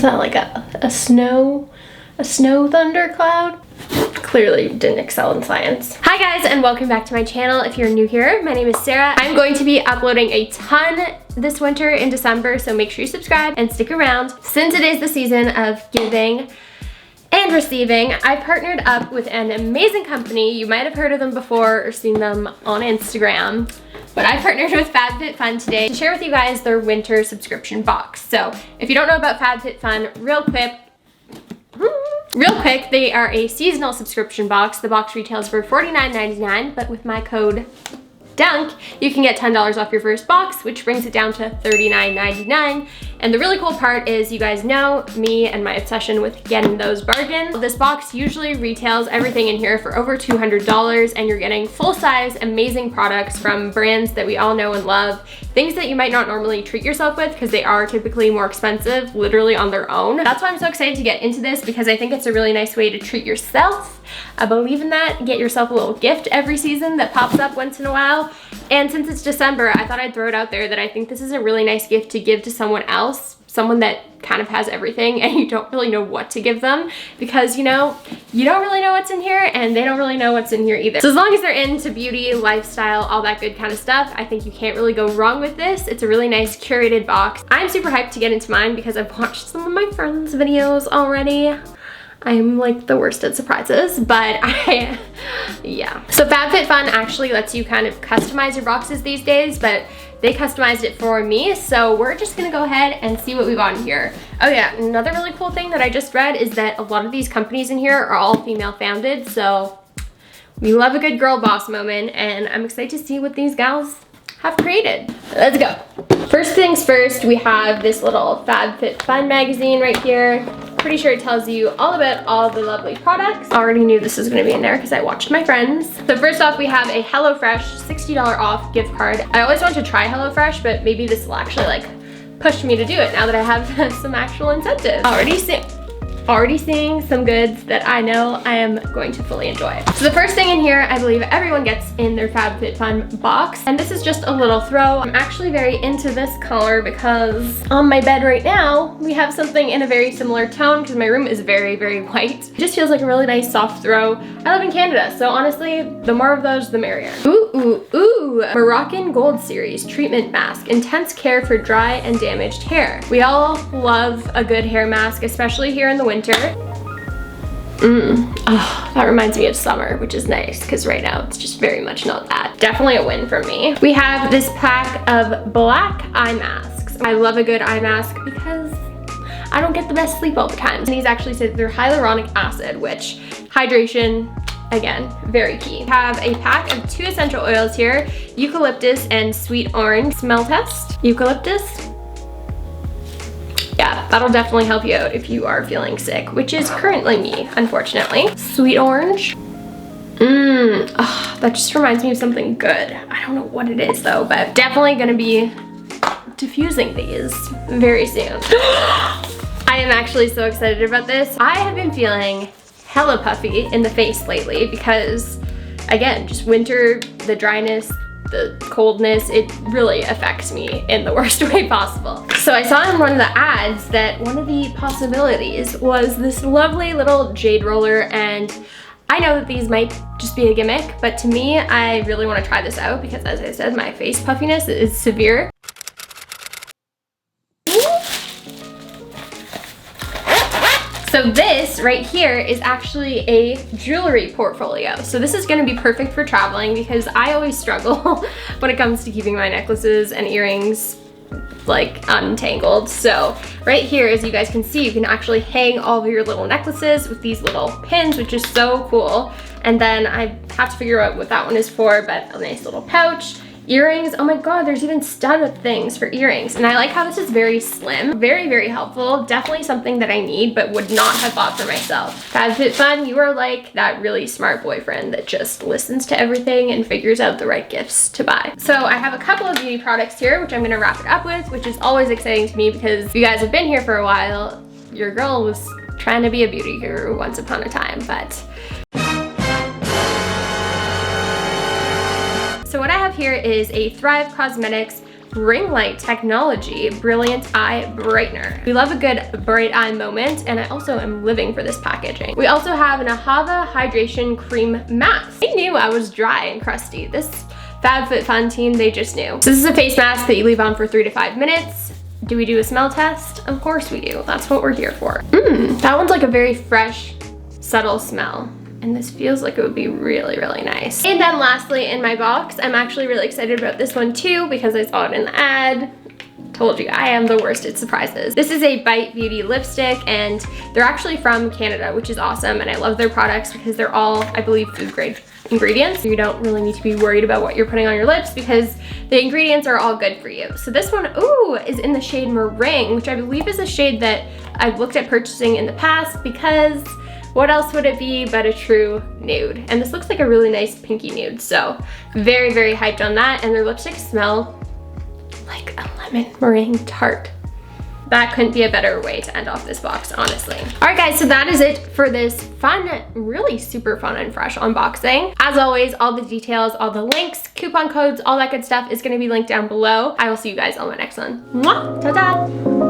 that, like a snow thundercloud? Clearly didn't excel in science. Hi guys, and welcome back to my channel. If you're new here, my name is Sarah. I'm going to be uploading a ton this winter in December, so make sure you subscribe and stick around. Since it is the season of giving and receiving, I partnered up with an amazing company. You might have heard of them before or seen them on Instagram, but I partnered with FabFitFun today to share with you guys their winter subscription box. So if you don't know about FabFitFun, real quick, they are a seasonal subscription box. The box retails for $49.99, but with my code DUNK, you can get $10 off your first box, which brings it down to $39.99. And the really cool part is, you guys know me and my obsession with getting those bargains. This box usually retails everything in here for over $200, and you're getting full-size, amazing products from brands that we all know and love. Things that you might not normally treat yourself with because they are typically more expensive, literally on their own. That's why I'm so excited to get into this, because I think it's a really nice way to treat yourself. I believe in that. Get yourself a little gift every season that pops up once in a while. And since it's December, I thought I'd throw it out there that I think this is a really nice gift to give to someone else, someone that kind of has everything and you don't really know what to give them, because you know, you don't really know what's in here and they don't really know what's in here either. So as long as they're into beauty, lifestyle, all that good kind of stuff, I think you can't really go wrong with this. It's a really nice curated box. I'm super hyped to get into mine because I've watched some of my friends' videos already. I'm like the worst at surprises, but yeah. So FabFitFun actually lets you kind of customize your boxes these days, but they customized it for me, so we're just gonna go ahead and see what we got in here. Oh yeah, another really cool thing that I just read is that a lot of these companies in here are all female founded, so we love a good girl boss moment, and I'm excited to see what these gals have created. Let's go. First things first, we have this little FabFitFun magazine right here. Pretty sure it tells you all about all the lovely products. Already knew this was gonna be in there because I watched my friends. So first off, we have a HelloFresh $60 off gift card. I always want to try HelloFresh, but maybe this will actually like push me to do it now that I have some actual incentives. Already seeing some goods that I know I am going to fully enjoy. So the first thing in here, I believe everyone gets in their FabFitFun box, and this is just a little throw. I'm actually very into this color because on my bed right now, we have something in a very similar tone because my room is very, very white. It just feels like a really nice soft throw. I live in Canada, so honestly, the more of those, the merrier. Ooh, Moroccan Gold Series Treatment Mask. Intense care for dry and damaged hair. We all love a good hair mask, especially here in the winter. Oh, that reminds me of summer, which is nice because right now it's just very much not that. Definitely a win for me. We have this pack of black eye masks. I love a good eye mask because I don't get the best sleep all the time. And these actually say that they're hyaluronic acid, which hydration, again, very key. We have a pack of 2 essential oils here, eucalyptus and sweet orange. Smell test. Eucalyptus. Yeah, that'll definitely help you out if you are feeling sick, which is currently me, unfortunately. Sweet orange. Oh, that just reminds me of something good. I don't know what it is though, but definitely gonna be diffusing these very soon. I am actually so excited about this. I have been feeling hella puffy in the face lately because, again, just winter, the dryness, the coldness, it really affects me in the worst way possible. So I saw in one of the ads that one of the possibilities was this lovely little jade roller, and I know that these might just be a gimmick, but to me, I really want to try this out because, as I said, my face puffiness is severe. So this right here is actually a jewelry portfolio. So this is gonna be perfect for traveling because I always struggle when it comes to keeping my necklaces and earrings like untangled. So right here, as you guys can see, you can actually hang all of your little necklaces with these little pins, which is so cool. And then I have to figure out what that one is for, but a nice little pouch. Earrings, oh my god, there's even stud things for earrings. And I like how this is very slim, very, very helpful. Definitely something that I need, but would not have bought for myself. FabFitFun, you are like that really smart boyfriend that just listens to everything and figures out the right gifts to buy. So I have a couple of beauty products here, which I'm gonna wrap it up with, which is always exciting to me because if you guys have been here for a while, your girl was trying to be a beauty guru once upon a time, but So what I have here is a Thrive Cosmetics ring light technology brilliant eye brightener. We love a good bright eye moment, and I also am living for this packaging. We also have an Ahava hydration cream mask. They knew I was dry and crusty. This FabFitFun team, they just knew. So this is a face mask that you leave on for 3 to 5 minutes. Do we do a smell test? Of course we do. That's what we're here for. That one's like a very fresh, subtle smell. And this feels like it would be really, really nice. And then lastly in my box, I'm actually really excited about this one too because I saw it in the ad. Told you, I am the worst at surprises. This is a Bite Beauty lipstick, and they're actually from Canada, which is awesome. And I love their products because they're all, I believe, food grade ingredients. So you don't really need to be worried about what you're putting on your lips because the ingredients are all good for you. So this one, ooh, is in the shade Meringue, which I believe is a shade that I've looked at purchasing in the past because what else would it be but a true nude? And this looks like a really nice pinky nude. So very, very hyped on that. And their lipsticks smell like a lemon meringue tart. That couldn't be a better way to end off this box, honestly. All right, guys, so that is it for this fun, really super fun and fresh unboxing. As always, all the details, all the links, coupon codes, all that good stuff is gonna be linked down below. I will see you guys on my next one. Mwah! Ta-ta!